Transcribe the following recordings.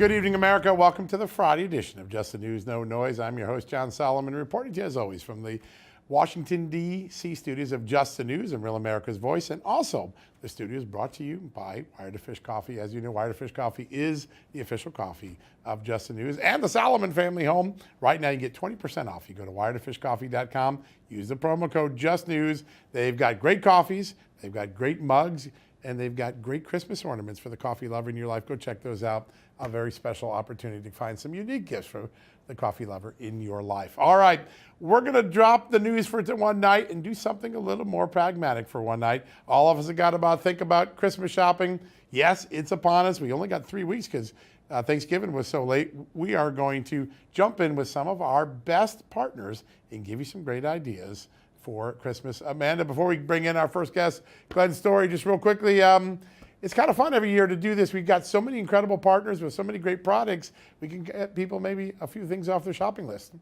Good evening, America. Welcome to the Friday edition of Just the News, No Noise. I'm your host, John Solomon, reporting to you as always from the Washington, D.C. studios of Just the News and Real America's Voice. And also, the studio is brought to you by Wired to Fish Coffee. As you know, Wired to Fish Coffee is the official coffee of Just the News and the Solomon family home. Right now, you get 20% off. You go to wiredtofishcoffee.com, use the promo code JustNews. They've got great coffees, they've got great mugs, and they've got great Christmas ornaments for the coffee lover in your life. Go check those out. A very special opportunity to find some unique gifts for the coffee lover in your life. All right, we're going to drop the news for one night and do something a little more pragmatic for one night. All of us have got to think about Christmas shopping. Yes, it's upon us. We only got 3 weeks because Thanksgiving was so late. We are going to jump in with some of our best partners and give you some great ideas for Christmas. Amanda, before we bring in our first guest, Glenn Story, just real quickly, it's kind of fun every year to do this. We've got so many incredible partners with so many great products. We can get people maybe a few things off their shopping list.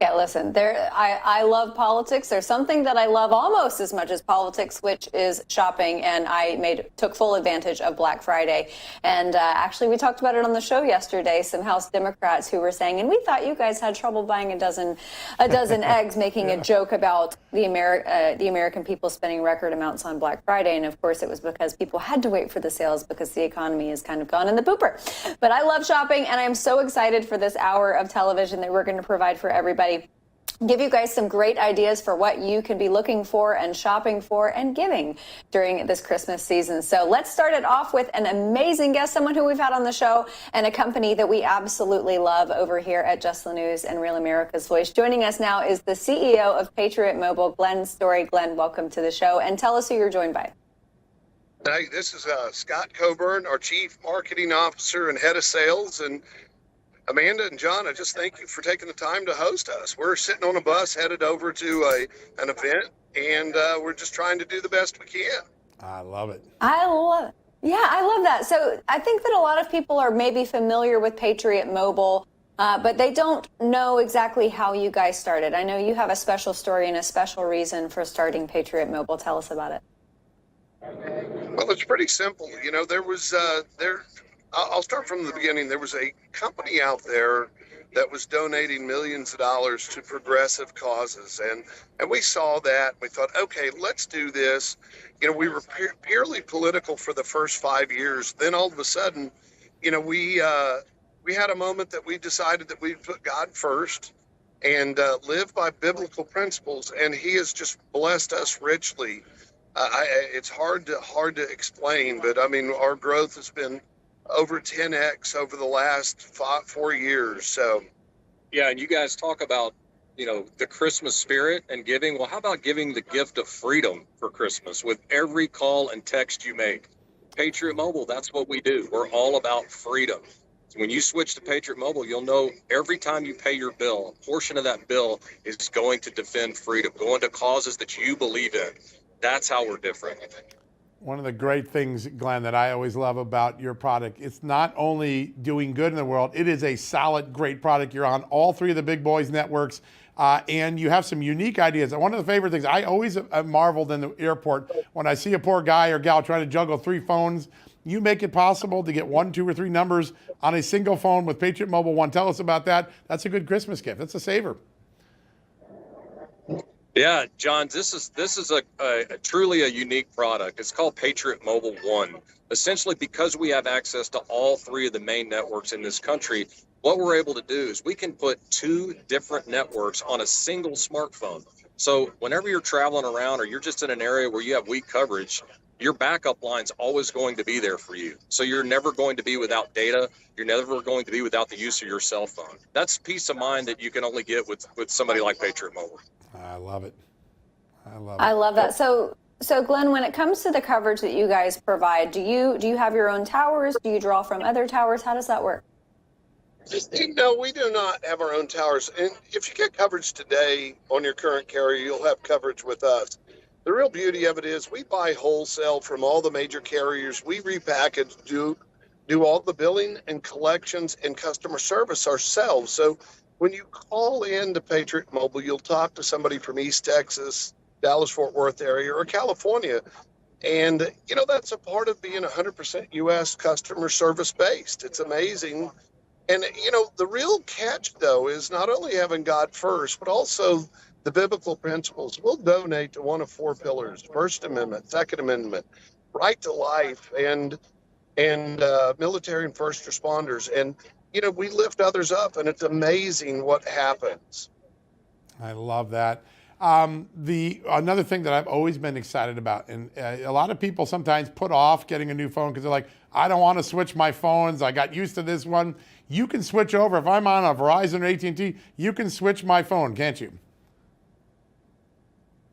Yeah, listen, I love politics. There's something that I love almost as much as politics, which is shopping. And I took full advantage of Black Friday. And actually, we talked about it on the show yesterday. Some House Democrats who were saying, and we thought you guys had trouble buying a dozen eggs, making a joke about the American people spending record amounts on Black Friday. And of course, it was because people had to wait for the sales because the economy has kind of gone in the pooper. But I love shopping, and I'm so excited for this hour of television that we're going to provide for everybody. Give you guys some great ideas for what you can be looking for and shopping for and giving during this Christmas season. So let's start it off with an amazing guest, someone who we've had on the show and a company that we absolutely love over here at Just the News and Real America's Voice. Joining us now is the CEO of Patriot Mobile, Glenn Story. Glenn, welcome to the show, and tell us who you're joined by. Hey, this is Scott Coburn, our Chief Marketing Officer and Head of Sales, and Amanda and John, I just thank you for taking the time to host us. We're sitting on a bus headed over to an event, and we're just trying to do the best we can. I love it. I love it. Yeah, I love that. So I think that a lot of people are maybe familiar with Patriot Mobile, but they don't know exactly how you guys started. I know you have a special story and a special reason for starting Patriot Mobile. Tell us about it. Well, it's pretty simple. You know, I'll start from the beginning. There was a company out there that was donating millions of dollars to progressive causes. And we saw that. We thought, okay, let's do this. You know, we were purely political for the first 5 years. Then all of a sudden, you know, we had a moment that we decided that we'd put God first and live by biblical principles. And he has just blessed us richly. It's hard to explain, but I mean, our growth has been over 10x over the last 4 years. So, yeah, and you guys talk about, you know, the Christmas spirit and giving. Well, how about giving the gift of freedom for Christmas with every call and text you make? Patriot Mobile, that's what we do. We're all about freedom. So when you switch to Patriot Mobile, you'll know every time you pay your bill, a portion of that bill is going to defend freedom, going to causes that you believe in. That's how we're different. One of the great things, Glenn, that I always love about your product, it's not only doing good in the world, it is a solid, great product. You're on all 3 of the big boys networks, and you have some unique ideas. And one of the favorite things, I always marveled in the airport when I see a poor guy or gal trying to juggle 3 phones. You make it possible to get 1, 2, or 3 numbers on a single phone with Patriot Mobile One. Tell us about that. That's a good Christmas gift. That's a saver. Yeah, John, this is a truly a unique product. It's called Patriot Mobile One. Essentially, because we have access to all 3 of the main networks in this country, what we're able to do is we can put 2 different networks on a single smartphone. So whenever you're traveling around or you're just in an area where you have weak coverage, your backup line's always going to be there for you. So you're never going to be without data. You're never going to be without the use of your cell phone. That's peace of mind that you can only get with somebody like Patriot Mobile. I love it. I love that. So Glenn, when it comes to the coverage that you guys provide, do you have your own towers? Do you draw from other towers? How does that work? No, we do not have our own towers. And if you get coverage today on your current carrier, you'll have coverage with us. The real beauty of it is we buy wholesale from all the major carriers. We repackage, do all the billing and collections and customer service ourselves. So when you call in to Patriot Mobile, you'll talk to somebody from East Texas, Dallas-Fort Worth area, or California, And, that's a part of being 100% U.S. customer service based. It's amazing. And, the real catch, though, is not only having God first, but also the biblical principles. We'll donate to one of four pillars: First Amendment, Second Amendment, right to life, and military and first responders. And, we lift others up, and it's amazing what happens. I love that. Another thing that I've always been excited about, and a lot of people sometimes put off getting a new phone because they're like, I don't want to switch my phones. I got used to this one. You can switch over. If I'm on a Verizon or AT&T, you can switch my phone, can't you?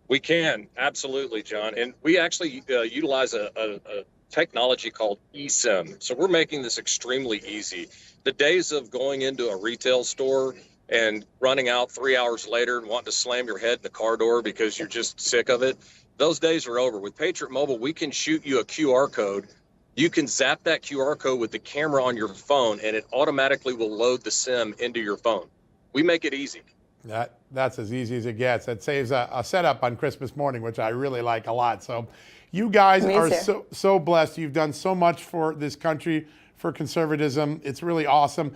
We can, absolutely, John. And we actually utilize a technology called eSIM. So we're making this extremely easy. The days of going into a retail store and running out 3 hours later and wanting to slam your head in the car door because you're just sick of it, those days are over. With Patriot Mobile, we can shoot you a QR code. You can zap that QR code with the camera on your phone, and it automatically will load the SIM into your phone. We make it easy. That's as easy as it gets. That saves a setup on Christmas morning, which I really like a lot. So you guys are so blessed. You've done so much for this country, for conservatism. It's really awesome.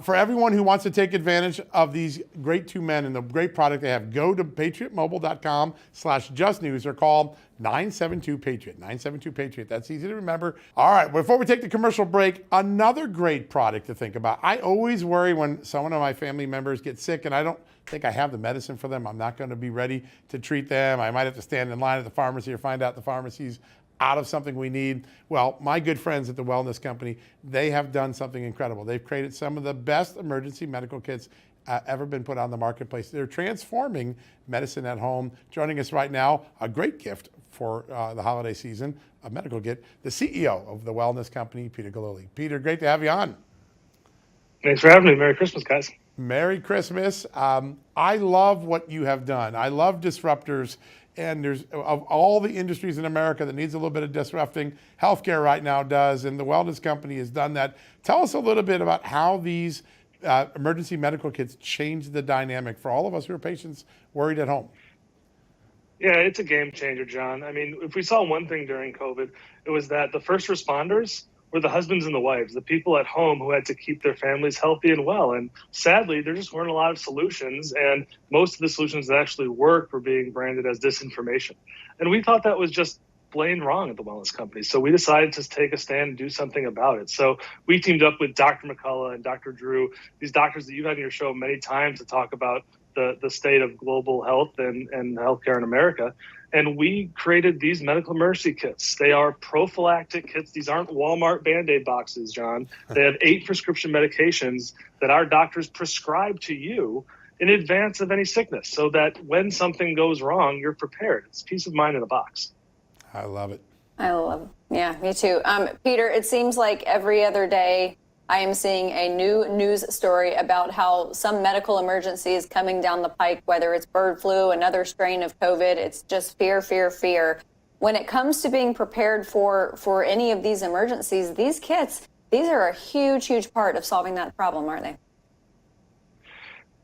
For everyone who wants to take advantage of these great two men and the great product they have, go to patriotmobile.com/justnews or call 972-PATRIOT, 972-PATRIOT. That's easy to remember. All right, before we take the commercial break, another great product to think about. I always worry when someone of my family members gets sick and I don't think I have the medicine for them. I'm not going to be ready to treat them. I might have to stand in line at the pharmacy or find out the pharmacy's out of something we need. Well, my good friends at the Wellness Company, they have done something incredible. They've created some of the best emergency medical kits ever been put on the marketplace. They're transforming medicine at home. Joining us right now, a great gift for the holiday season, a medical kit, the CEO of the Wellness Company, Peter Gillooly. Peter, great to have you on. Thanks for having me. Merry Christmas, guys. Merry Christmas. I love what you have done. I love disruptors. And there's, of all the industries in America that needs a little bit of disrupting, healthcare right now does, and the Wellness Company has done that. Tell us a little bit about how these emergency medical kits change the dynamic for all of us who are patients worried at home. Yeah, it's a game changer, John. I mean, if we saw one thing during COVID, it was that the first responders were the husbands and the wives, the people at home who had to keep their families healthy and well. And sadly, there just weren't a lot of solutions. And most of the solutions that actually worked were being branded as disinformation. And we thought that was just plain wrong at the Wellness Company. So we decided to take a stand and do something about it. So we teamed up with Dr. McCullough and Dr. Drew, these doctors that you've had on your show many times to talk about the state of global health and healthcare in America. And we created these medical emergency kits. They are prophylactic kits. These aren't Walmart Band-Aid boxes, John. They have 8 prescription medications that our doctors prescribe to you in advance of any sickness so that when something goes wrong, you're prepared. It's peace of mind in a box. I love it. I love it. Yeah, me too. Peter, it seems like every other day I am seeing a new news story about how some medical emergency is coming down the pike, whether it's bird flu, another strain of COVID. It's just fear, fear, fear. When it comes to being prepared for any of these emergencies, these kits, these are a huge, huge part of solving that problem, aren't they?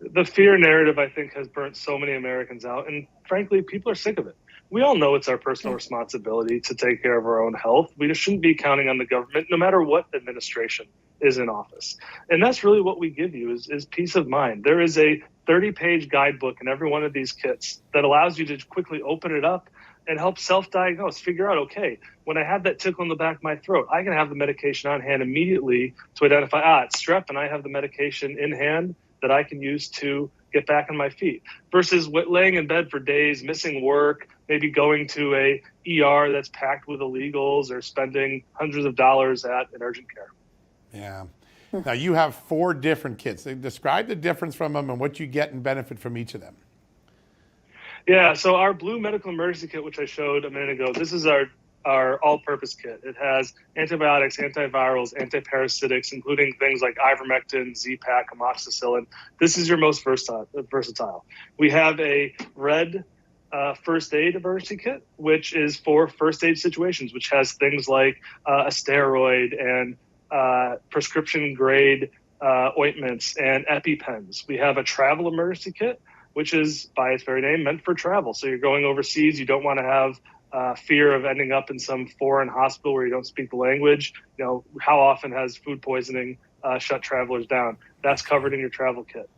The fear narrative, I think, has burnt so many Americans out. And frankly, people are sick of it. We all know it's our personal responsibility to take care of our own health. We just shouldn't be counting on the government, no matter what administration is in office. And that's really what we give you is peace of mind. There is a 30-page guidebook in every one of these kits that allows you to quickly open it up and help self-diagnose, figure out, okay, when I have that tickle in the back of my throat, I can have the medication on hand immediately to identify, it's strep, and I have the medication in hand that I can use to get back on my feet, versus laying in bed for days, missing work, maybe going to a ER that's packed with illegals or spending hundreds of dollars at an urgent care. Yeah. Now you have 4 different kits. Describe the difference from them and what you get and benefit from each of them. Yeah, so our blue medical emergency kit, which I showed a minute ago, this is our all-purpose kit. It has antibiotics, antivirals, antiparasitics, including things like ivermectin, Z-Pak, amoxicillin. This is your most versatile. We have a red first aid emergency kit, which is for first aid situations, which has things like a steroid and prescription grade ointments and EpiPens. We have a travel emergency kit, which is by its very name meant for travel. So you're going overseas, you don't want to have fear of ending up in some foreign hospital where you don't speak the language. How often has food poisoning shut travelers down? That's covered in your travel kit.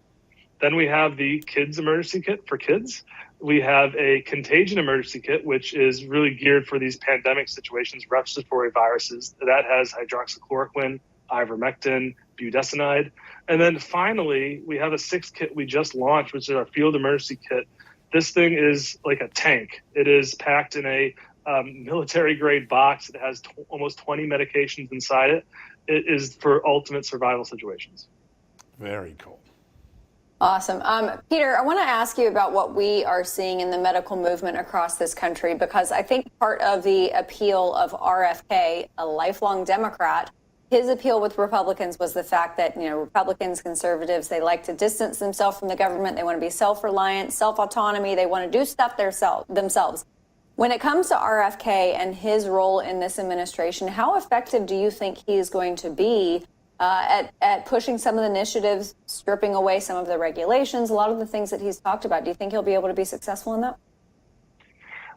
Then we have the kids emergency kit for kids. We have a contagion emergency kit, which is really geared for these pandemic situations, respiratory viruses. That has hydroxychloroquine, ivermectin, budesonide. And then finally, we have a sixth kit we just launched, which is our field emergency kit. This thing is like a tank. It is packed in a military-grade box. It has almost 20 medications inside it. It is for ultimate survival situations. Very cool. Awesome. Peter, I want to ask you about what we are seeing in the medical movement across this country, because I think part of the appeal of RFK, a lifelong Democrat, his appeal with Republicans was the fact that, Republicans, conservatives, they like to distance themselves from the government. They want to be self-reliant, self-autonomy. They want to do stuff themselves. When it comes to RFK and his role in this administration, how effective do you think he is going to be at pushing some of the initiatives, stripping away some of the regulations, a lot of the things that he's talked about? Do you think he'll be able to be successful in that?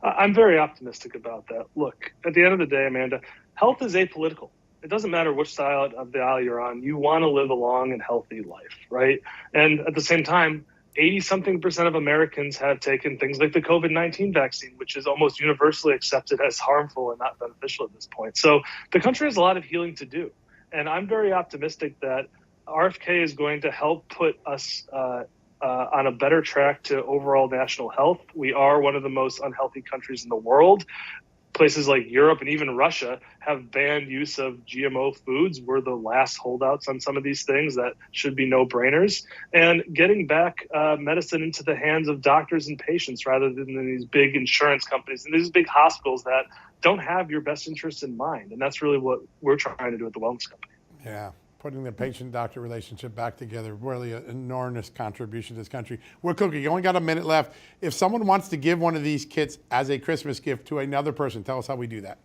I'm very optimistic about that. Look, at the end of the day, Amanda, health is apolitical. It doesn't matter which side of the aisle you're on. You want to live a long and healthy life, right? And at the same time, 80-something% of Americans have taken things like the COVID-19 vaccine, which is almost universally accepted as harmful and not beneficial at this point. So the country has a lot of healing to do. And I'm very optimistic that RFK is going to help put us on a better track to overall national health. We are one of the most unhealthy countries in the world. Places like Europe and even Russia have banned use of GMO foods. We're the last holdouts on some of these things that should be no-brainers. And getting back medicine into the hands of doctors and patients rather than these big insurance companies and these big hospitals that don't have your best interests in mind. And that's really what we're trying to do at the Wellness Company. Yeah, putting the patient-doctor relationship back together, really an enormous contribution to this country. We're cooking. You only got a minute left. If someone wants to give one of these kits as a Christmas gift to another person, tell us how we do that.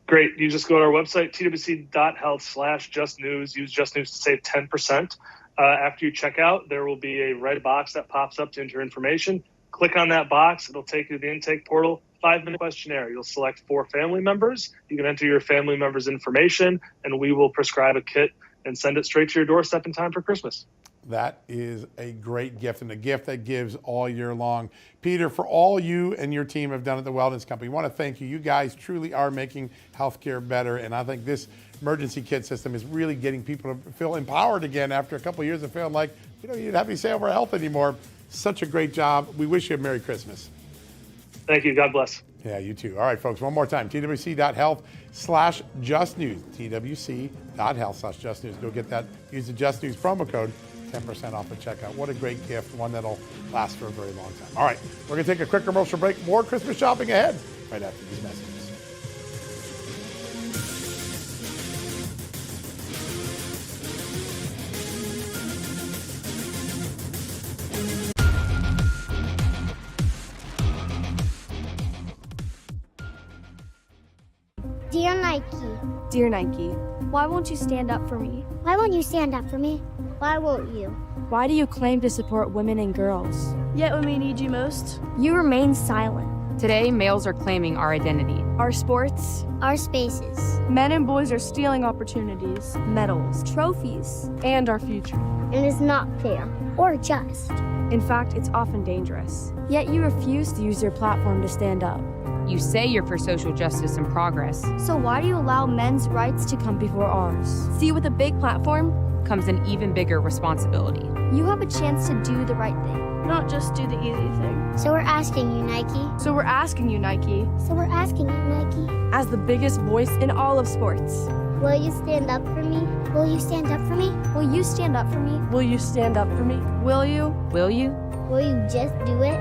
Great. You just go to our website, twc.health/justnews. Use Just News to save 10%. After you check out, there will be a red box that pops up to enter information. Click on that box. It'll take you to the intake portal. 5-minute questionnaire. You'll select 4 family members. You can enter your family members' information, and we will prescribe a kit and send it straight to your doorstep in time for Christmas. That is a great gift, and a gift that gives all year long. Peter, for all you and your team have done at the Wellness Company, we want to thank you. You guys truly are making healthcare better, and I think this emergency kit system is really getting people to feel empowered again after a couple of years of feeling like you don't have any say over health anymore. Such a great job. We wish you a Merry Christmas. Thank you. God bless. Yeah, you too. All right, folks, one more time. twc.health/justnews. twc.health/justnews. Go get that. Use the Just News promo code, 10% off at checkout. What a great gift, one that'll last for a very long time. All right, we're going to take a quick commercial break. More Christmas shopping ahead right after these messages. Dear Nike. Dear Nike, Why won't you stand up for me? Why won't you stand up for me? Why won't you? why do you claim to support women and girls? Yet when we need you most, you remain silent. Today, males are claiming our identity. Our sports, Our spaces. men and boys are stealing opportunities, medals, Trophies. and our future. It is not fair or just. In fact, it's often dangerous. Yet you refuse to use your platform to stand up. You say you're for social justice and progress. So why do you allow men's rights to come before ours? See, with a big platform Comes an even bigger responsibility. You have a chance to do the right thing. not just do the easy thing. So we're asking you, Nike. So we're asking you, Nike, So we're asking you, Nike. as the biggest voice in all of sports, Will you stand up for me? Will you stand up for me? Will you stand up for me? will you stand up for me? Will you? Will you? Will you just do it?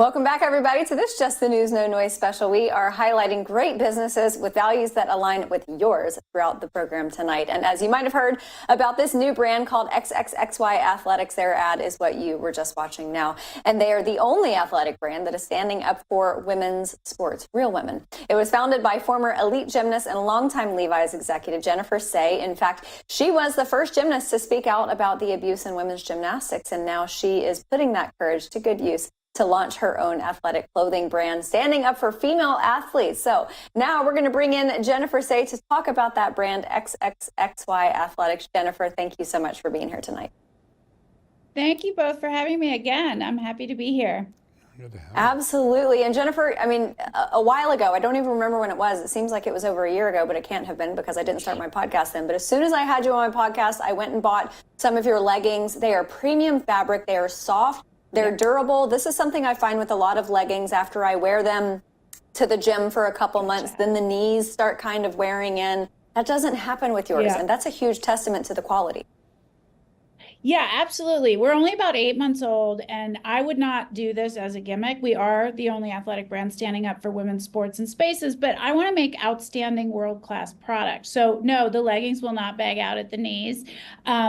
Welcome back, everybody, to this Just the News, No Noise special. We are highlighting great businesses with values that align with yours throughout the program tonight. And as you might have heard about this new brand called XXXY Athletics, their ad is what you were just watching now. And they are the only athletic brand that is standing up for women's sports, real women. It was founded by former elite gymnast and longtime Levi's executive Jennifer Say. In fact, she was the first gymnast to speak out about the abuse in women's gymnastics, and now she is putting that courage to good use to launch her own athletic clothing brand, standing up for female athletes. So now we're going to bring in Jennifer Say to talk about that brand, XXXY Athletics. Jennifer, thank you so much for being here tonight. Thank you both for having me again. I'm happy to be here. Good to have you. Absolutely. And Jennifer, I mean, a while ago, I don't even remember when it was. It seems like it was over a year ago, but it can't have been because I didn't start my podcast then. But as soon as I had you on my podcast, I went and bought some of your leggings. They are premium fabric. They are soft. They're durable. This is something I find with a lot of leggings after I wear them to the gym for a couple months, then the knees start kind of wearing in. That doesn't happen with yours. And that's a huge testament to the quality. Yeah, absolutely. We're only about 8 months old, and I would not do this as a gimmick. We are the only athletic brand standing up for women's sports and spaces, but I want to make outstanding world-class product. So no, the leggings will not bag out at the knees.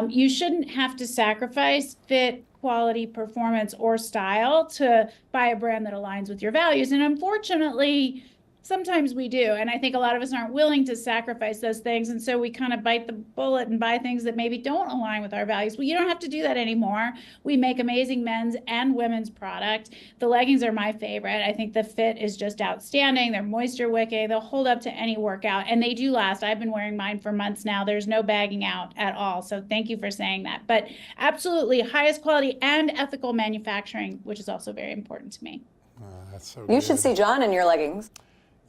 You shouldn't have to sacrifice fit, quality, performance, or style to buy a brand that aligns with your values. And unfortunately, sometimes we do. And I think a lot of us aren't willing to sacrifice those things. And so we kind of bite the bullet and buy things that maybe don't align with our values. Well, you don't have to do that anymore. We make amazing men's and women's product. The leggings are my favorite. I think the fit is just outstanding. They're moisture wicking. They'll hold up to any workout, and they do last. I've been wearing mine for months now. There's no bagging out at all. So thank you for saying that. But absolutely highest quality and ethical manufacturing, which is also very important to me. That's so You good. should see John in your leggings.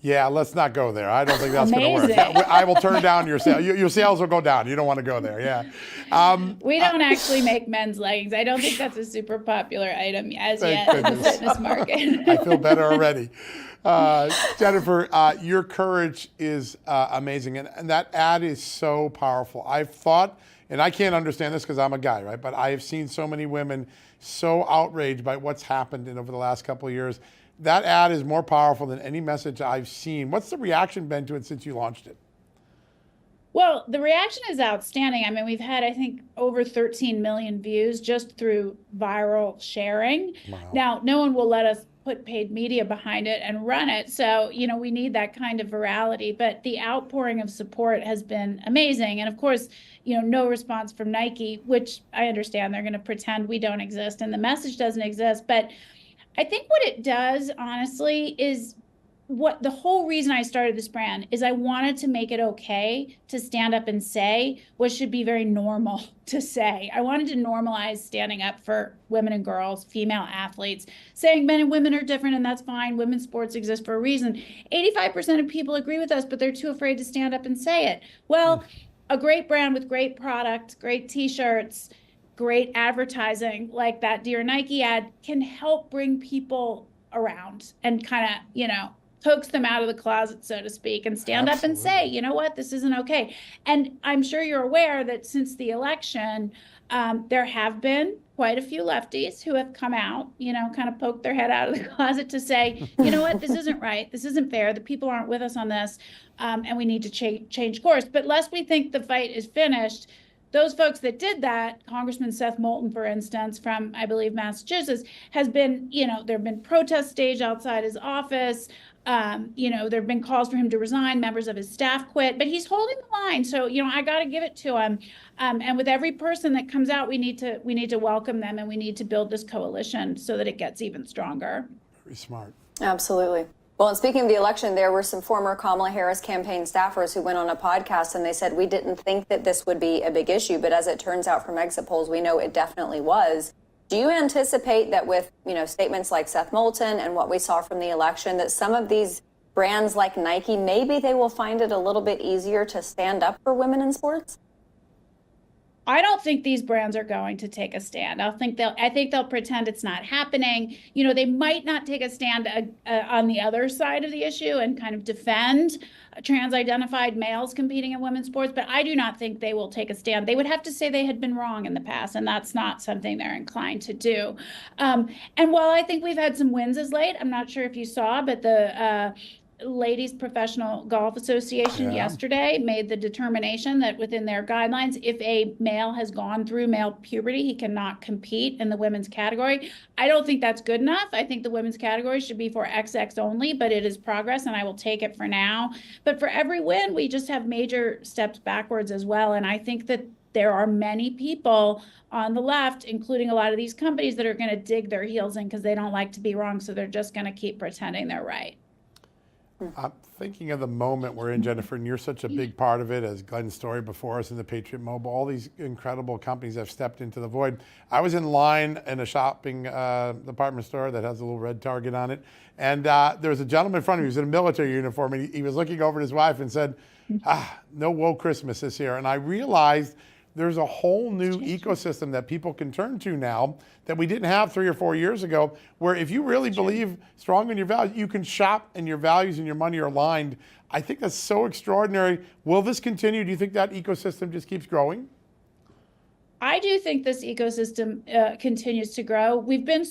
Yeah, let's not go there. I don't think that's going to work. Amazing. I will turn down your sales. Your sales will go down. You don't want to go there. Yeah. We don't actually make men's leggings. I don't think that's a super popular item as Thank yet in the goodness. fitness market. I feel better already. Jennifer, your courage is amazing. And that ad is so powerful. I've thought, and I can't understand this because I'm a guy, right? But I have seen so many women so outraged by what's happened over the last couple of years. That ad is more powerful than any message I've seen. What's the reaction been to it since you launched it? Well, the reaction is outstanding. I mean, we've had, I think, over 13 million views just through viral sharing. Wow. Now, no one will let us put paid media behind it and run it. So, you know, we need that kind of virality. But the outpouring of support has been amazing. And of course, you know, no response from Nike, which I understand they're going to pretend we don't exist and the message doesn't exist. But I think what it does, honestly, is what the whole reason I started this brand is I wanted to make it okay to stand up and say what should be very normal to say. I wanted to normalize standing up for women and girls, female athletes, saying men and women are different and that's fine. Women's sports exist for a reason. 85% of people agree with us, but they're too afraid to stand up and say it. Well, a great brand with great product, great t-shirts, great advertising like that Dear Nike ad can help bring people around and kind of, you know, coax them out of the closet, so to speak, and stand up and say, you know what, this isn't okay. And I'm sure you're aware that since the election, there have been quite a few lefties who have come out, you know, kind of poked their head out of the closet to say, you know what, this isn't right. This isn't fair. The people aren't with us on this, and we need to change course. But lest we think the fight is finished, those folks that did that, Congressman Seth Moulton, for instance, from, I believe, Massachusetts, has been, you know, there have been protests staged outside his office. You know, there have been calls for him to resign. Members of his staff quit, but he's holding the line. So, you know, I got to give it to him. And with every person that comes out, we need to welcome them, and we need to build this coalition so that it gets even stronger. Very smart. Absolutely. Well, and speaking of the election, there were some former Kamala Harris campaign staffers who went on a podcast and they said, we didn't think that this would be a big issue, but as it turns out from exit polls, we know it definitely was. Do you anticipate that with, you know, statements like Seth Moulton and what we saw from the election, that some of these brands like Nike, maybe they will find it a little bit easier to stand up for women in sports? I don't think these brands are going to take a stand. I think they'll pretend it's not happening. You know, they might not take a stand on the other side of the issue and kind of defend trans-identified males competing in women's sports, but I do not think they will take a stand. They would have to say they had been wrong in the past, and that's not something they're inclined to do. And while I think we've had some wins as late, I'm not sure if you saw, but the Ladies Professional Golf Association yesterday made the determination that within their guidelines, if a male has gone through male puberty, he cannot compete in the women's category. I don't think that's good enough. I think the women's category should be for XX only, but it is progress, and I will take it for now. But for every win, we just have major steps backwards as well. And I think that there are many people on the left, including a lot of these companies, that are going to dig their heels in because they don't like to be wrong, so they're just going to keep pretending they're right. I'm thinking of the moment we're in, Jennifer, and you're such a big part of it, as Glenn's story before us and the Patriot Mobile. All these incredible companies have stepped into the void. I was in line in a shopping department store that has a little red Target on it, and there was a gentleman in front of me who was in a military uniform, and he was looking over at his wife and said, no woke Christmas this year. And I realized there's a whole new ecosystem that people can turn to now that we didn't have 3 or 4 years ago, where if you really believe strong in your values, you can shop and your values and your money are aligned. I think that's so extraordinary. Will this continue? Do you think that ecosystem just keeps growing? I do think this ecosystem continues to grow. We've been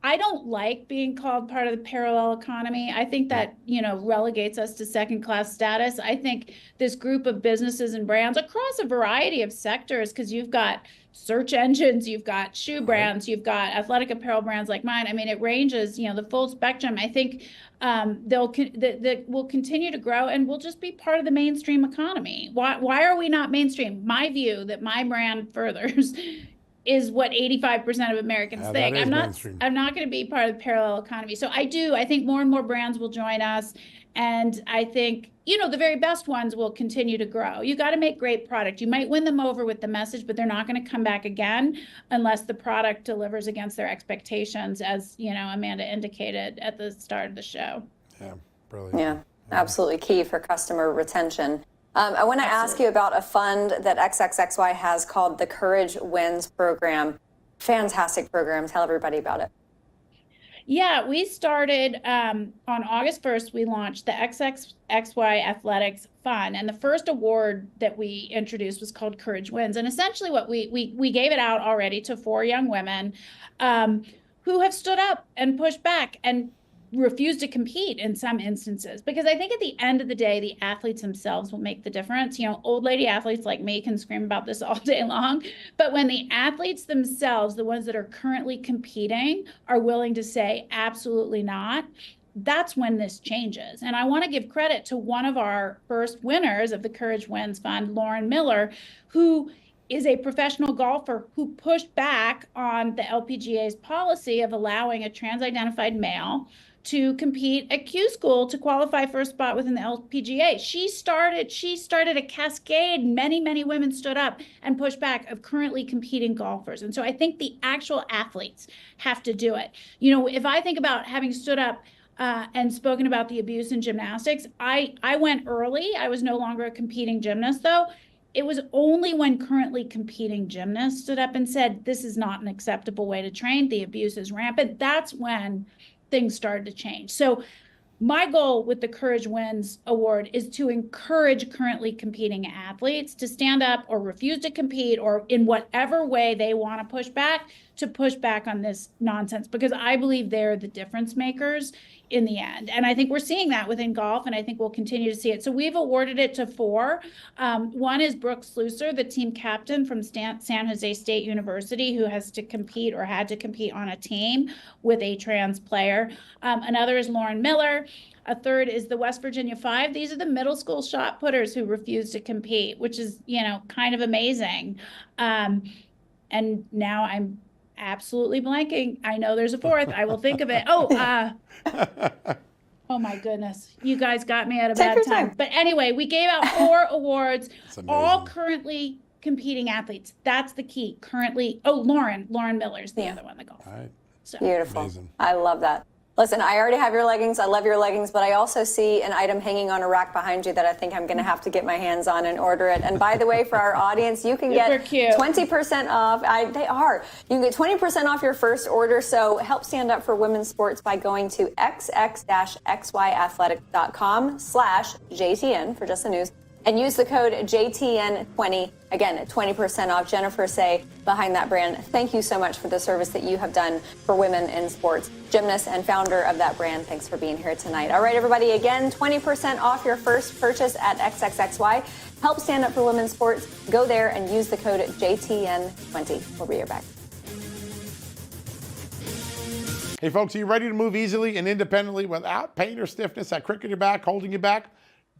I don't like being called part of the parallel economy. I think that, relegates us to second-class status. I think this group of businesses and brands across a variety of sectors, because you've got search engines, you've got shoe brands, you've got athletic apparel brands like mine. I mean, it ranges, the full spectrum. I think that will continue to grow and will just be part of the mainstream economy. Why are we not mainstream? My view that my brand furthers is what 85% of Americans think. I'm not going to be part of the parallel economy. So I think more and more brands will join us. And I think, the very best ones will continue to grow. You got to make great product. You might win them over with the message, but they're not going to come back again unless the product delivers against their expectations, as, Amanda indicated at the start of the show. Yeah, brilliant. Yeah, absolutely key for customer retention. I want to ask you about a fund that XXXY has called the Courage Wins program. Fantastic program. Tell everybody about it. Yeah, we started on August 1st, we launched the XXXY Athletics Fund. And the first award that we introduced was called Courage Wins. And essentially what we gave it out already to 4 young women who have stood up and pushed back and refuse to compete in some instances, because I think at the end of the day, the athletes themselves will make the difference. Old lady athletes like me can scream about this all day long, but when the athletes themselves, the ones that are currently competing, are willing to say absolutely not, that's when this changes. And I want to give credit to one of our first winners of the Courage Wins Fund, Lauren Miller, who is a professional golfer who pushed back on the LPGA's policy of allowing a trans-identified male to compete at Q School to qualify for a spot within the LPGA. She started a cascade. Many women stood up and pushed back of currently competing golfers. And so I think the actual athletes have to do it. If I think about having stood up and spoken about the abuse in gymnastics, I went early. I was no longer a competing gymnast, though. It was only when currently competing gymnasts stood up and said, this is not an acceptable way to train. The abuse is rampant. That's when things started to change. So my goal with the Courage Wins Award is to encourage currently competing athletes to stand up or refuse to compete, or in whatever way they want to push back on this nonsense, because I believe they're the difference makers in the end. And I think we're seeing that within golf, and I think we'll continue to see it. So we've awarded it to 4. One is Brooke Slusser, the team captain from San Jose State University, who has to compete or had to compete on a team with a trans player. Another is Lauren Miller. A third is the West Virginia 5. These are the middle school shot putters who refuse to compete, which is, kind of amazing. And now I'm absolutely blanking. I know there's a 4th. I will think of it. Oh my goodness. You guys got me at a bad time. But anyway, we gave out 4 awards, all currently competing athletes. That's the key. Currently, Lauren Miller's the other one, the golfer. All right. So beautiful. Amazing. I love that. Listen, I already have your leggings. I love your leggings, but I also see an item hanging on a rack behind you that I think I'm going to have to get my hands on and order it. And by the way, for our audience, you can Super get cute. 20% off. They are. You can get 20% off your first order. So help stand up for women's sports by going to xx-xyathletic.com/JTN for Just the News and use the code JTN20. Again, 20% off. Jennifer Say behind that brand. Thank you so much for the service that you have done for women in sports. Gymnast and founder of that brand. Thanks for being here tonight. All right, everybody, again, 20% off your first purchase at XXXY. Help stand up for women's sports. Go there and use the code JTN20. We'll be right back. Hey, folks, are you ready to move easily and independently without pain or stiffness, that crick in your back, holding you back?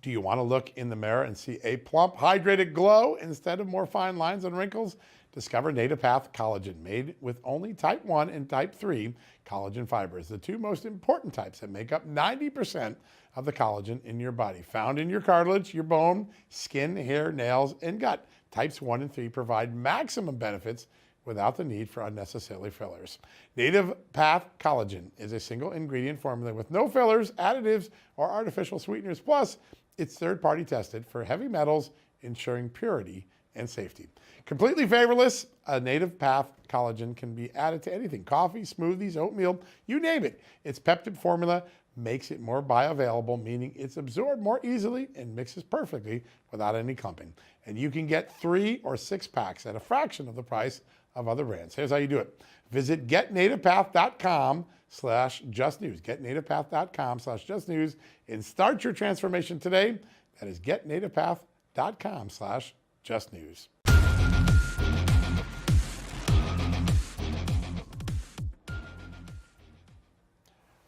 Do you want to look in the mirror and see a plump, hydrated glow instead of more fine lines and wrinkles? Discover Native Path Collagen, made with only type 1 and type 3 collagen fibers, the two most important types that make up 90% of the collagen in your body, found in your cartilage, your bone, skin, hair, nails, and gut. Types 1 and 3 provide maximum benefits without the need for unnecessary fillers. Native Path Collagen is a single ingredient formula with no fillers, additives, or artificial sweeteners. Plus, it's third-party tested for heavy metals, ensuring purity and safety. Completely flavorless, a Native Path Collagen can be added to anything: coffee, smoothies, oatmeal, you name it. Its peptide formula makes it more bioavailable, meaning it's absorbed more easily and mixes perfectly without any clumping. And you can get 3 or 6 packs at a fraction of the price of other brands. Here's how you do it. Visit getnativepath.com/justnews. Getnativepath.com/justnews and start your transformation today. That is getnativepath.com/justnews.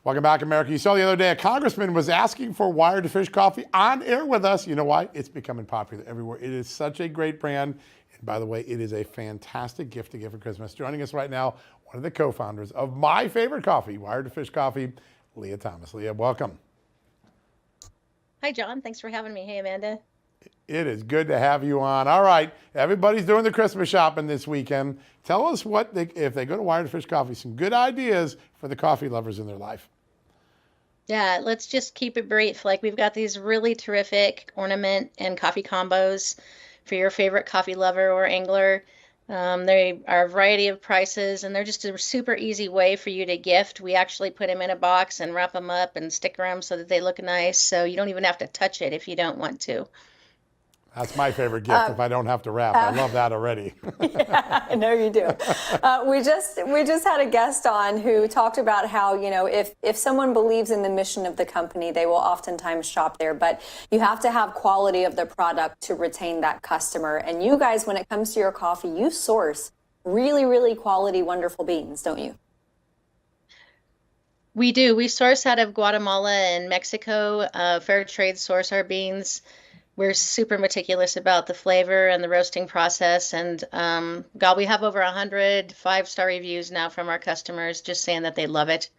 Welcome back, America. You saw the other day a congressman was asking for Wired to Fish coffee on air with us. You know why? It's becoming popular everywhere. It is such a great brand. And by the way, it is a fantastic gift to give for Christmas. Joining us right now, one of the co-founders of my favorite coffee, Wired to Fish Coffee, Leah Thomas. Leah, welcome. Hi, John. Thanks for having me. Hey, Amanda. It is good to have you on. All right, everybody's doing the Christmas shopping this weekend. Tell us if they go to Wired to Fish Coffee, some good ideas for the coffee lovers in their life. Yeah, let's just keep it brief. Like, we've got these really terrific ornament and coffee combos for your favorite coffee lover or angler. They are a variety of prices, and they're just a super easy way for you to gift. We actually put them in a box and wrap them up and sticker them so that they look nice, so you don't even have to touch it if you don't want to. That's my favorite gift, if I don't have to wrap. I love that already. Yeah, I know you do. We just had a guest on who talked about how, you know, if someone believes in the mission of the company, they will oftentimes shop there. But you have to have quality of the product to retain that customer. And you guys, when it comes to your coffee, you source really, really quality, wonderful beans, don't you? We do. We source out of Guatemala and Mexico. Fair trade source our beans. We're super meticulous about the flavor and the roasting process. And God, we have over 100 5-star reviews now from our customers just saying that they love it.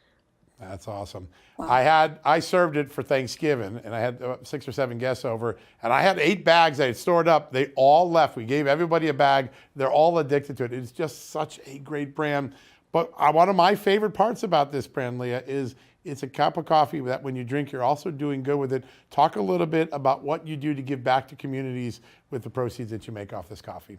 That's awesome. Wow. I served it for Thanksgiving, and I had 6 or 7 guests over, and I had 8 bags I had stored up. They all left. We gave everybody a bag. They're all addicted to it. It's just such a great brand. But one of my favorite parts about this brand, Leah, is it's a cup of coffee that when you drink, you're also doing good with it. Talk a little bit about what you do to give back to communities with the proceeds that you make off this coffee.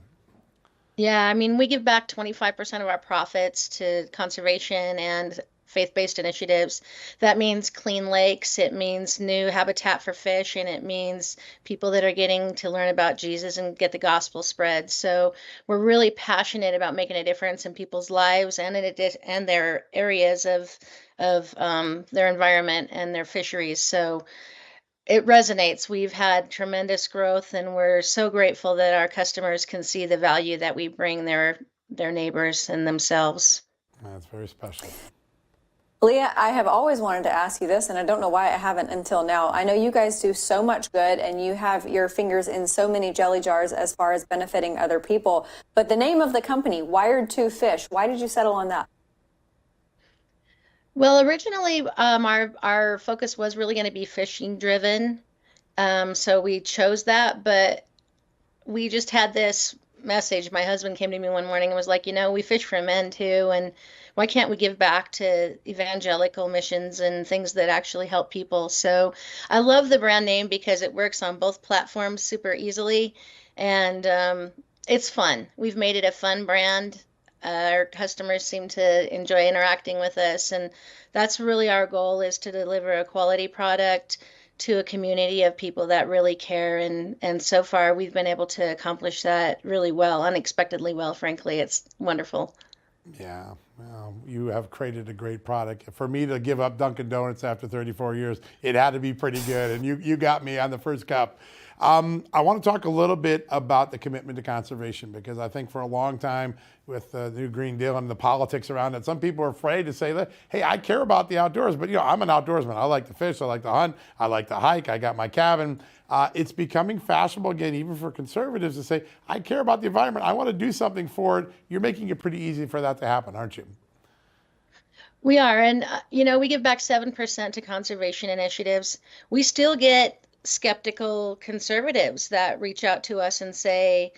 Yeah, I mean, we give back 25% of our profits to conservation and faith-based initiatives. That means clean lakes, it means new habitat for fish, and it means people that are getting to learn about Jesus and get the gospel spread. So we're really passionate about making a difference in people's lives and and their areas of their environment and their fisheries. So it resonates. We've had tremendous growth, and we're so grateful that our customers can see the value that we bring their neighbors and themselves. That's very special. Leah, I have always wanted to ask you this, and I don't know why I haven't until now. I know you guys do so much good, and you have your fingers in so many jelly jars as far as benefiting other people. But the name of the company, Wired to Fish, why did you settle on that? Well, originally, our focus was really going to be fishing driven. So we chose that, but we just had this message. My husband came to me one morning and was like, we fish for men too, and why can't we give back to evangelical missions and things that actually help people? So I love the brand name because it works on both platforms super easily, and it's fun. We've made it a fun brand. Our customers seem to enjoy interacting with us, and that's really our goal, is to deliver a quality product to a community of people that really care, and so far we've been able to accomplish that really well, unexpectedly well, frankly. It's wonderful. Yeah, well, you have created a great product. For me to give up Dunkin' Donuts after 34 years, it had to be pretty good, and you got me on the first cup. I want to talk a little bit about the commitment to conservation, because I think for a long time with the new Green Deal and the politics around it, some people are afraid to say that, hey, I care about the outdoors, but I'm an outdoorsman. I like to fish, I like to hunt, I like to hike, I got my cabin. It's becoming fashionable again, even for conservatives, to say, I care about the environment, I want to do something for it. You're making it pretty easy for that to happen, aren't you? We are, and we give back 7% to conservation initiatives. We still get skeptical conservatives that reach out to us and say,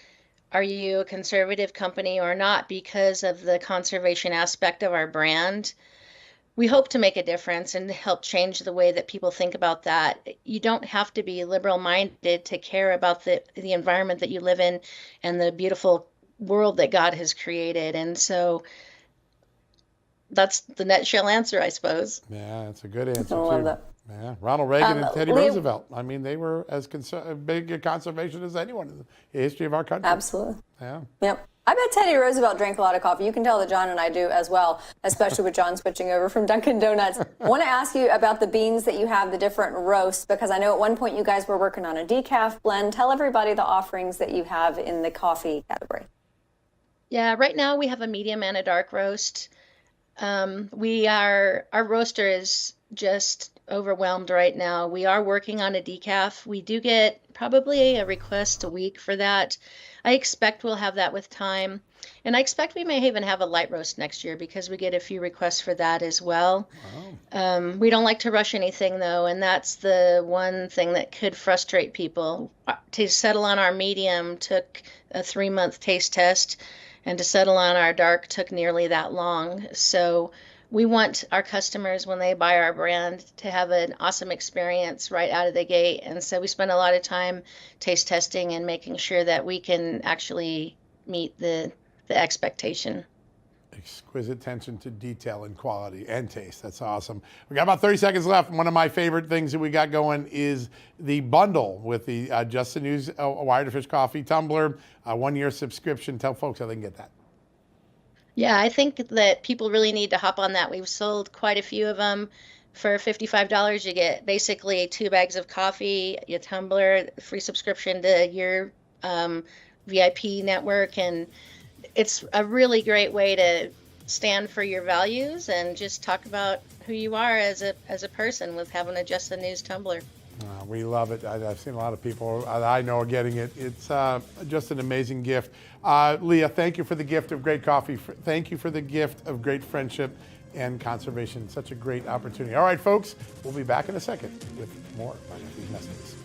are you a conservative company or not, because of the conservation aspect of our brand. We hope to make a difference and help change the way that people think about that. You don't have to be liberal-minded to care about the environment that you live in and the beautiful world that God has created. And so that's the nutshell answer, I suppose. Yeah, that's a good answer, I love too. that. Yeah, Ronald Reagan and Teddy Lee- Roosevelt. I mean, they were as big a conservationist as anyone in the history of our country. Absolutely. Yeah. Yep. I bet Teddy Roosevelt drank a lot of coffee. You can tell that John and I do as well, especially with John switching over from Dunkin' Donuts. I want to ask you about the beans that you have, the different roasts, because I know at one point you guys were working on a decaf blend. Tell everybody the offerings that you have in the coffee category. Yeah, right now we have a medium and a dark roast. Our roaster is just overwhelmed right now. We are working on a decaf. We do get probably a request a week for that. I expect we'll have that with time. And I expect we may even have a light roast next year, because we get a few requests for that as well. Wow. We don't like to rush anything, though, and that's the one thing that could frustrate people. To settle on our medium took a 3-month taste test, and to settle on our dark took nearly that long. So we want our customers, when they buy our brand, to have an awesome experience right out of the gate. And so we spend a lot of time taste testing and making sure that we can actually meet the expectation. Exquisite attention to detail and quality and taste. That's awesome. We got about 30 seconds left. One of my favorite things that we got going is the bundle with the Just the News Wired to Fish coffee tumbler, 1-year subscription. Tell folks how they can get that. Yeah, I think that people really need to hop on that. We've sold quite a few of them. For $55, you get basically 2 bags of coffee, a tumbler, free subscription to your VIP network, and it's a really great way to stand for your values and just talk about who you are as a person with having a Just the News tumbler. We love it. I've seen a lot of people I know are getting it. It's just an amazing gift. Leah, thank you for the gift of great coffee. Thank you for the gift of great friendship and conservation. Such a great opportunity. All right, folks, we'll be back in a second with more right after these messages.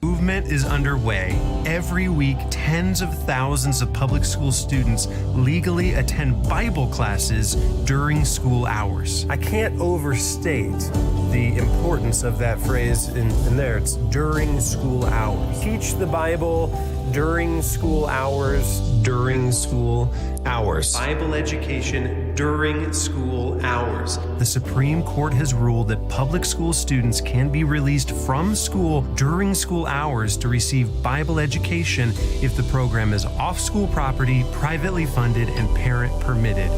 Movement is underway. Every week, tens of thousands of public school students legally attend Bible classes during school hours. I can't overstate the importance of that phrase in there. It's during school hours. Teach the Bible during school hours. During school hours. Bible education during school hours. The Supreme Court has ruled that public school students can be released from school during school hours to receive Bible education if the program is off school property, privately funded, and parent permitted.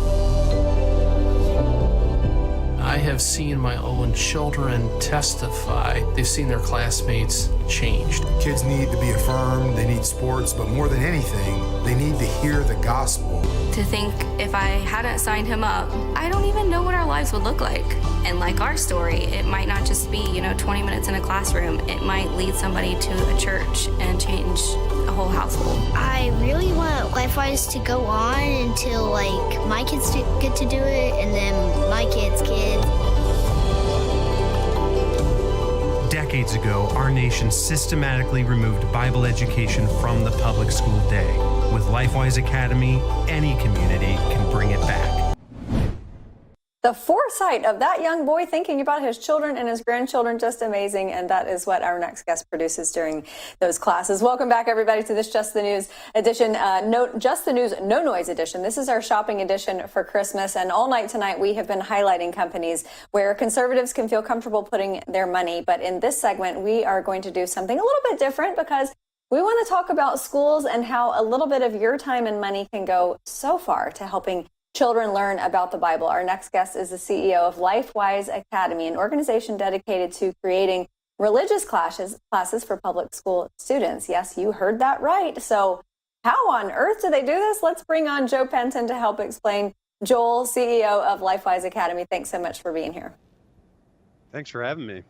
I have seen my own children testify. They've seen their classmates changed. Kids need to be affirmed, they need sports, but more than anything, they need to hear the gospel. To think if I hadn't signed him up, I don't even know what our lives would look like. And like our story, it might not just be, 20 minutes in a classroom. It might lead somebody to a church and change a whole household. I really want LifeWise to go on until my kids get to do it, and then my kids' kids. Decades ago, our nation systematically removed Bible education from the public school day. With LifeWise Academy, any community can bring it back. The foresight of that young boy thinking about his children and his grandchildren, just amazing. And that is what our next guest produces during those classes. Welcome back, everybody, to this Just the News edition, Just the News No Noise edition. This is our shopping edition for Christmas. And all night tonight, we have been highlighting companies where conservatives can feel comfortable putting their money. But in this segment, we are going to do something a little bit different because we want to talk about schools and how a little bit of your time and money can go so far to helping children learn about the Bible. Our next guest is the CEO of LifeWise Academy, an organization dedicated to creating religious classes for public school students. Yes, you heard that right. So how on earth do they do this? Let's bring on Joe Penton to help explain. Joel, CEO of LifeWise Academy, thanks so much for being here. Thanks for having me.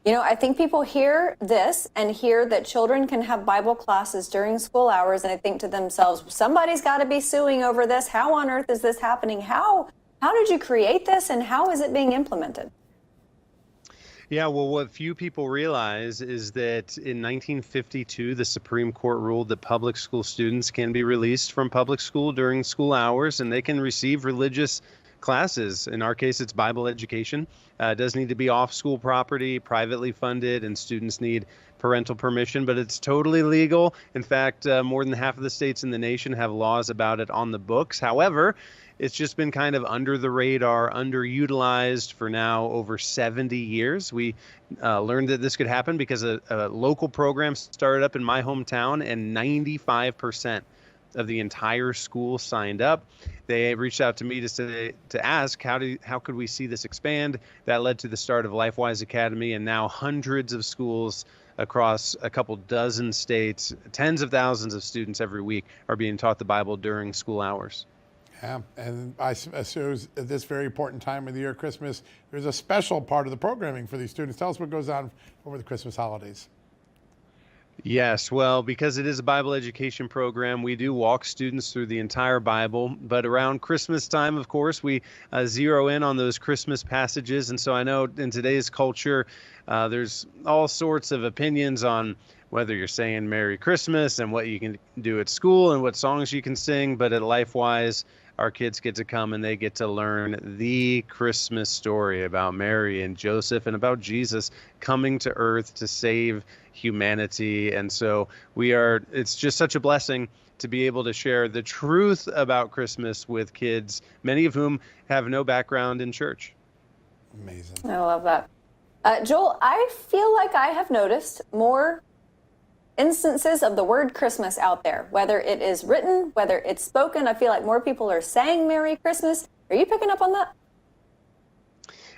I think people hear this and hear that children can have Bible classes during school hours, and I think to themselves, somebody's got to be suing over this. How on earth is this happening? How did you create this, and how is it being implemented? Yeah, well, what few people realize is that in 1952, the Supreme Court ruled that public school students can be released from public school during school hours, and they can receive religious classes. In our case, it's Bible education. It does need to be off school property, privately funded, and students need parental permission, but it's totally legal. In fact, more than half of the states in the nation have laws about it on the books. However, it's just been kind of under the radar, underutilized for now over 70 years. We learned that this could happen because a local program started up in my hometown, and 95% of the entire school signed up. They reached out to me to ask how could we see this expand. That led to the start of LifeWise Academy, and now hundreds of schools across a couple dozen states, tens of thousands of students every week are being taught the Bible during school hours. Yeah, and I suppose at this very important time of the year, Christmas, there's a special part of the programming for these students. Tell us what goes on over the Christmas holidays. Yes, well, because it is a Bible education program, we do walk students through the entire Bible. But around Christmas time, of course, we zero in on those Christmas passages. And so I know in today's culture, there's all sorts of opinions on whether you're saying Merry Christmas and what you can do at school and what songs you can sing. But at LifeWise, our kids get to come and they get to learn the Christmas story about Mary and Joseph and about Jesus coming to earth to save humanity. And so it's just such a blessing to be able to share the truth about Christmas with kids, many of whom have no background in church. Amazing. I love that. Joel, I feel like I have noticed more instances of the word Christmas out there, whether it is written, whether it's spoken. I feel like more people are saying Merry Christmas. Are you picking up on that?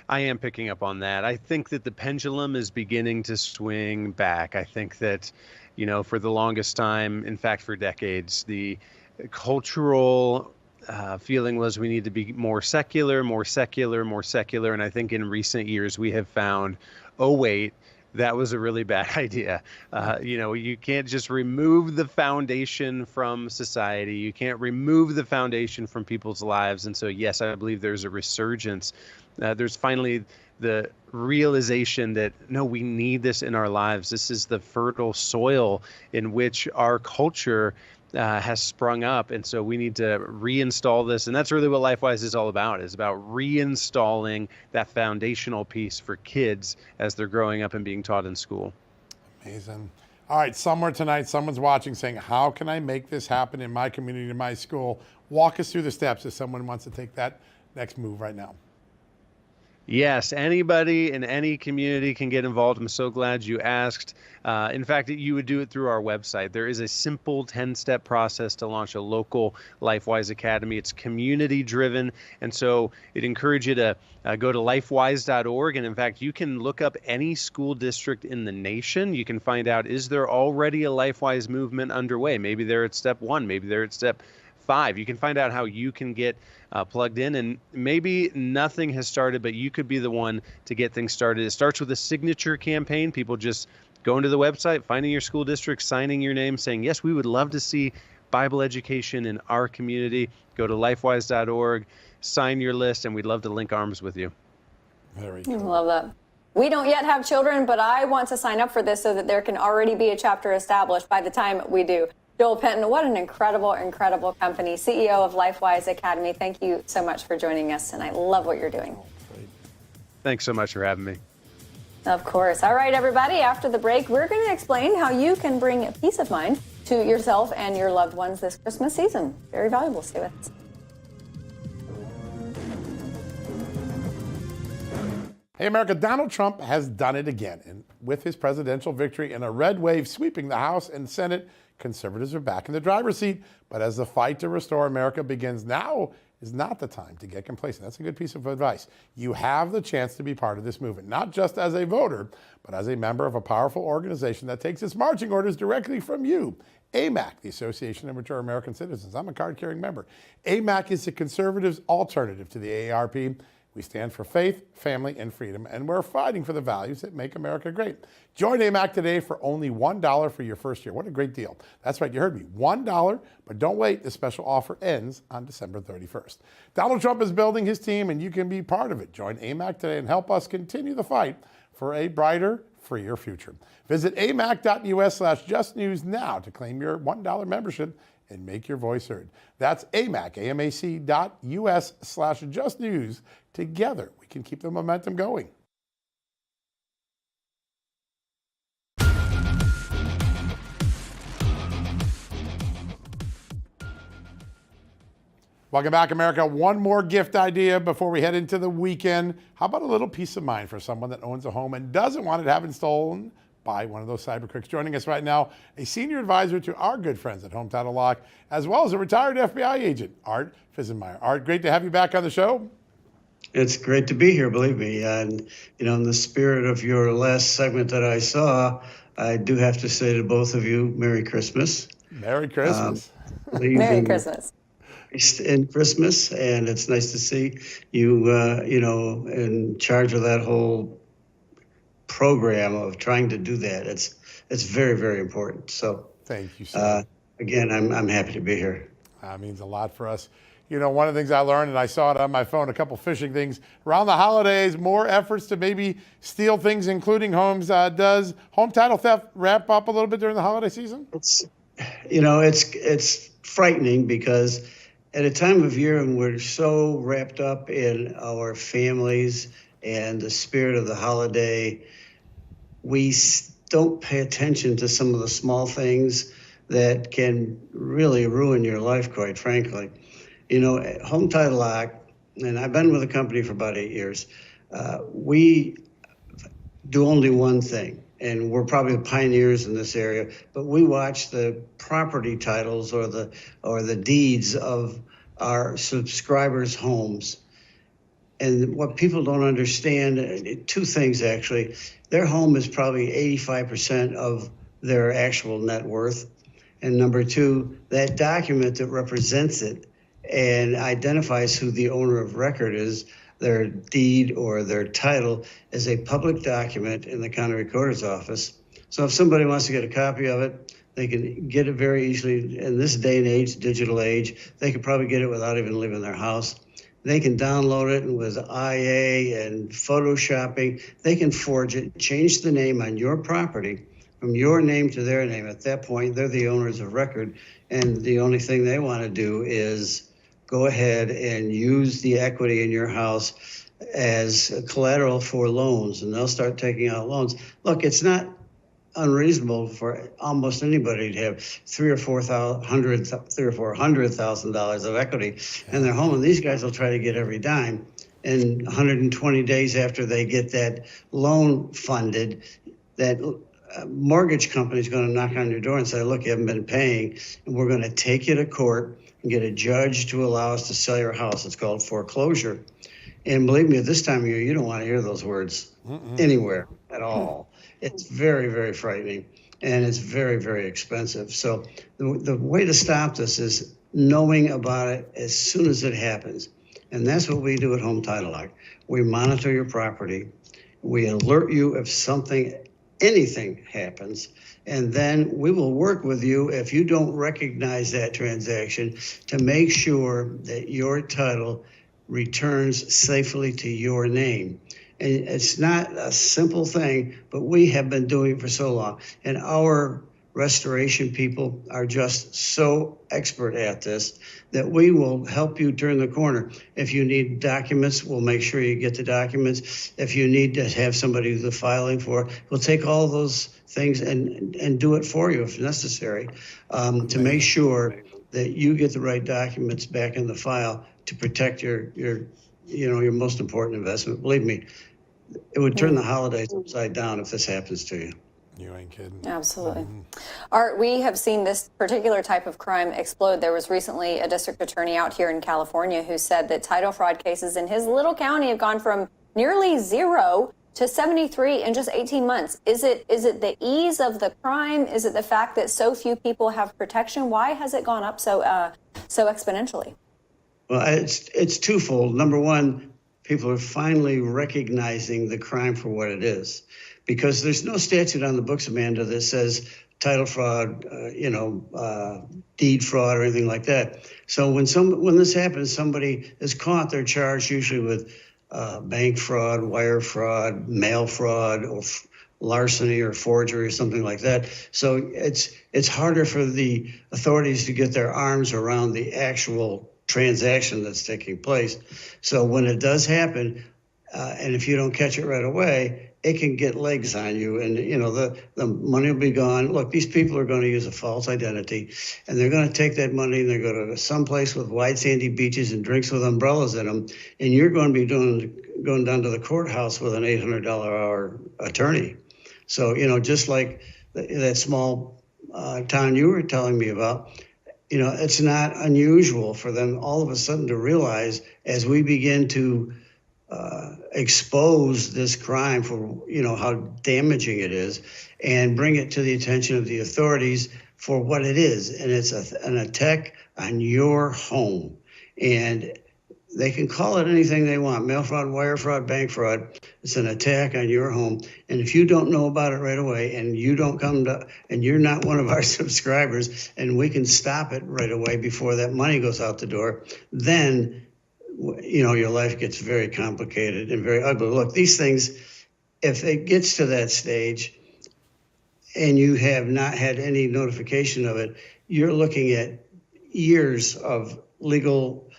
I am picking up on that. I think that the pendulum is beginning to swing back. I think that, for the longest time, in fact, for decades, the cultural feeling was we need to be more secular, more secular, more secular. And I think in recent years we have found, oh, wait, that was a really bad idea. You can't just remove the foundation from society. You can't remove the foundation from people's lives. And so, yes, I believe there's a resurgence. There's finally the realization that, no, we need this in our lives. This is the fertile soil in which our culture has sprung up. And so we need to reinstall this. And that's really what LifeWise is all about, is about reinstalling that foundational piece for kids as they're growing up and being taught in school. Amazing. All right, somewhere tonight, someone's watching saying, how can I make this happen in my community, in my school? Walk us through the steps if someone wants to take that next move right now. Yes, anybody in any community can get involved. I'm so glad you asked. In fact, you would do it through our website. There is a simple 10-step process to launch a local LifeWise Academy. It's community-driven, and so it encourages you to go to lifewise.org. And in fact, you can look up any school district in the nation. You can find out, is there already a LifeWise movement underway? Maybe they're at step 1, maybe they're at step 5. You can find out how you can get plugged in, and maybe nothing has started, but you could be the one to get things started. It starts with a signature campaign. People just going to the website, finding your school district, signing your name, saying, yes, we would love to see Bible education in our community. Go to lifewise.org, sign your list, and we'd love to link arms with you. Very cool. I love that. We don't yet have children, but I want to sign up for this so that there can already be a chapter established by the time we do. Joel Penton, what an incredible, incredible company. CEO of LifeWise Academy. Thank you so much for joining us, and I love what you're doing. Thanks so much for having me. Of course. All right, everybody, after the break, we're going to explain how you can bring peace of mind to yourself and your loved ones this Christmas season. Very valuable. Stay with us. Hey, America, Donald Trump has done it again. And with his presidential victory and a red wave sweeping the House and Senate, conservatives are back in the driver's seat. But as the fight to restore America begins, now is not the time to get complacent. That's a good piece of advice. You have the chance to be part of this movement, not just as a voter, but as a member of a powerful organization that takes its marching orders directly from you. AMAC, the Association of Mature American Citizens. I'm a card-carrying member. AMAC is the conservatives' alternative to the AARP. We stand for faith, family, and freedom, and we're fighting for the values that make America great. Join AMAC today for only $1 for your first year. What a great deal. That's right, you heard me, $1, but don't wait. The special offer ends on December 31st. Donald Trump is building his team, and you can be part of it. Join AMAC today and help us continue the fight for a brighter, freer future. Visit amac.us/justnews now to claim your $1 membership and make your voice heard. That's AMAC, amac.us/justnews. Together, we can keep the momentum going. Welcome back, America. One more gift idea before we head into the weekend. How about a little peace of mind for someone that owns a home and doesn't want it to have it stolen by one of those cyber crooks? Joining us right now, a senior advisor to our good friends at Home Title Lock, as well as a retired FBI agent, Art Fisenmeyer. Art, great to have you back on the show. It's great to be here, believe me. And, in the spirit of your last segment that I saw, I do have to say to both of you, Merry Christmas. Merry Christmas. Merry Christmas. In Christmas, and it's nice to see you, in charge of that whole program of trying to do that. It's very, very important. So thank you, sir. Again, I'm happy to be here. That means a lot for us. One of the things I learned, and I saw it on my phone, a couple phishing things around the holidays, more efforts to maybe steal things, including homes. Does home title theft ramp up a little bit during the holiday season? It's frightening because at a time of year when we're so wrapped up in our families and the spirit of the holiday, we don't pay attention to some of the small things that can really ruin your life, quite frankly. Home Title Lock, and I've been with the company for about 8 years, we do only one thing, and we're probably the pioneers in this area, but we watch the property titles or the deeds of our subscribers' homes. And what people don't understand, two things actually. Their home is probably 85% of their actual net worth. And number two, that document that represents it and identifies who the owner of record is, their deed or their title, is a public document in the county recorder's office. So if somebody wants to get a copy of it, they can get it very easily. In this day and age, digital age, they could probably get it without even leaving their house. They can download it, and with IA and photoshopping, they can forge it, change the name on your property from your name to their name. At that point, they're the owners of record, and the only thing they want to do is go ahead and use the equity in your house as collateral for loans, and they'll start taking out loans. Look, it's not unreasonable for almost anybody to have $300,000 of equity in their home, and these guys will try to get every dime. And 120 days after they get that loan funded, that mortgage company is going to knock on your door and say, look, you haven't been paying, and we're going to take you to court and get a judge to allow us to sell your house. It's called foreclosure. And believe me, at this time of year, you don't want to hear those words anywhere at all. It's very, very frightening, and it's very, very expensive. So the way to stop this is knowing about it as soon as it happens. And that's what we do at Home Title Lock. We monitor your property. We alert you if anything happens. And then we will work with you if you don't recognize that transaction to make sure that your title returns safely to your name. And it's not a simple thing, but we have been doing it for so long. And our restoration people are just so expert at this that we will help you turn the corner. If you need documents, we'll make sure you get the documents. If you need to have somebody do the filing for, we'll take all those things and do it for you if necessary, to make sure that you get the right documents back in the file to protect your most important investment. Believe me, it would turn the holidays upside down if this happens to you. You ain't kidding. Absolutely. Art, we have seen this particular type of crime explode. There was recently a district attorney out here in California who said that title fraud cases in his little county have gone from nearly 0 to 73 in just 18 months. Is it the ease of the crime? Is it the fact that so few people have protection? Why has it gone up so exponentially? Well, it's twofold. Number one, people are finally recognizing the crime for what it is, because there's no statute on the books, Amanda, that says title fraud, deed fraud or anything like that. So when this happens, somebody is caught, they're charged usually with bank fraud, wire fraud, mail fraud, or larceny or forgery or something like that. So it's harder for the authorities to get their arms around the actual transaction that's taking place. So when it does happen, and if you don't catch it right away, it can get legs on you, and the money will be gone. Look, these people are going to use a false identity, and they're going to take that money and they're going to someplace with wide sandy beaches and drinks with umbrellas in them, and you're going to be going down to the courthouse with an $800 hour attorney. So just like that small town you were telling me about, it's not unusual for them all of a sudden to realize, as we begin to expose this crime for how damaging it is, and bring it to the attention of the authorities for what it is. And it's an attack on your home, and they can call it anything they want: mail fraud, wire fraud, bank fraud. It's an attack on your home. And if you don't know about it right away, and you don't and you're not one of our subscribers, and we can stop it right away before that money goes out the door, then your life gets very complicated and very ugly. Look, these things, if it gets to that stage and you have not had any notification of it, you're looking at years of legal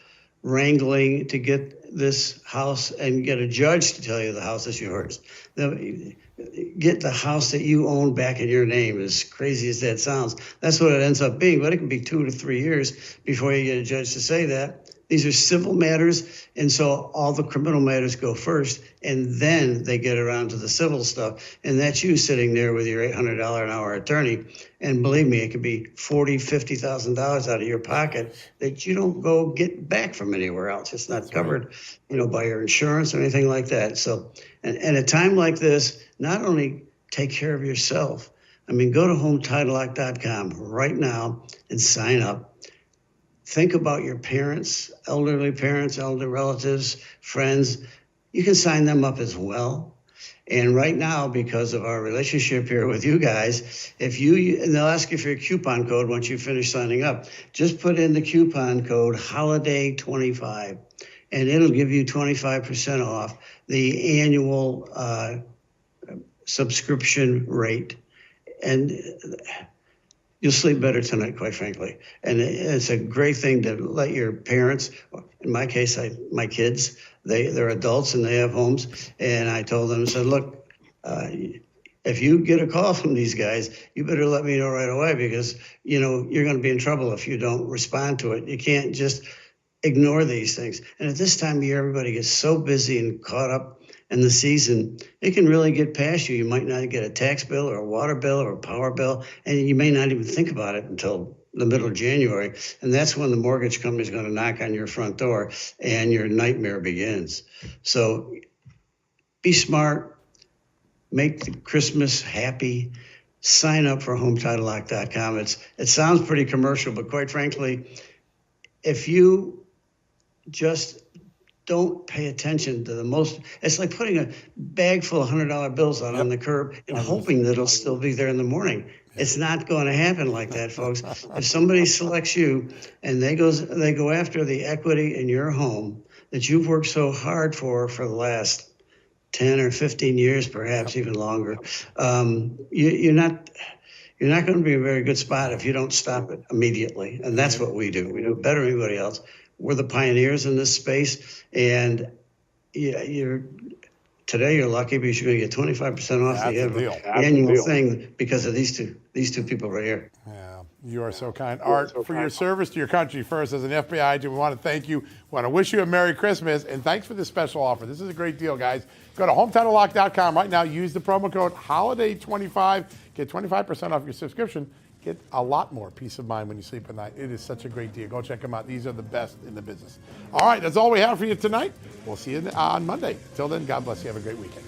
wrangling to get this house and get a judge to tell you the house is yours. Get the house that you own back in your name, as crazy as that sounds. That's what it ends up being, but it can be 2 to 3 years before you get a judge to say that. These are civil matters, and so all the criminal matters go first, and then they get around to the civil stuff. And that's you sitting there with your $800 an hour attorney. And believe me, it could be $40,000, $50,000 out of your pocket that you don't go get back from anywhere else. It's not covered, by your insurance or anything like that. So, and at a time like this, not only take care of yourself. I mean, go to HometitleLock.com right now and sign up. Think about your parents, elder relatives, friends. You can sign them up as well. And right now, because of our relationship here with you guys, and they'll ask you for your coupon code once you finish signing up. Just put in the coupon code HOLIDAY25, and it'll give you 25% off the annual subscription rate. And you'll sleep better tonight, quite frankly. And it's a great thing to let your parents, in my case, my kids, they're adults and they have homes. And I told them, I said, look, if you get a call from these guys, you better let me know right away, because, you're going to be in trouble if you don't respond to it. You can't just ignore these things. And at this time of year, everybody gets so busy and caught up in the season, it can really get past you. You might not get a tax bill or a water bill or a power bill, and you may not even think about it until the middle of January. And that's when the mortgage company is going to knock on your front door and your nightmare begins. So be smart, make the Christmas happy, sign up for HometitleLock.com. It sounds pretty commercial, but quite frankly, if you just don't pay attention to the most, it's like putting a bag full of $100 bills out on the curb and hoping that it'll still be there in the morning. It's not going to happen like that, folks. If somebody selects you and they go after the equity in your home that you've worked so hard for the last 10 or 15 years, perhaps even longer, you're not going to be in a very good spot if you don't stop it immediately. And that's what we do. We do it better than anybody else. We're the pioneers in this space, and today you're lucky because you're going to get 25% off the annual thing because of these two people right here. Yeah, you are so kind. Art, for your service to your country first as an FBI agent, we want to thank you. We want to wish you a Merry Christmas, and thanks for this special offer. This is a great deal, guys. Go to HometitleLock.com right now. Use the promo code HOLIDAY25. Get 25% off your subscription. Get a lot more peace of mind when you sleep at night. It is such a great deal. Go check them out. These are the best in the business. All right, that's all we have for you tonight. We'll see you on Monday. Till then, God bless you. Have a great weekend.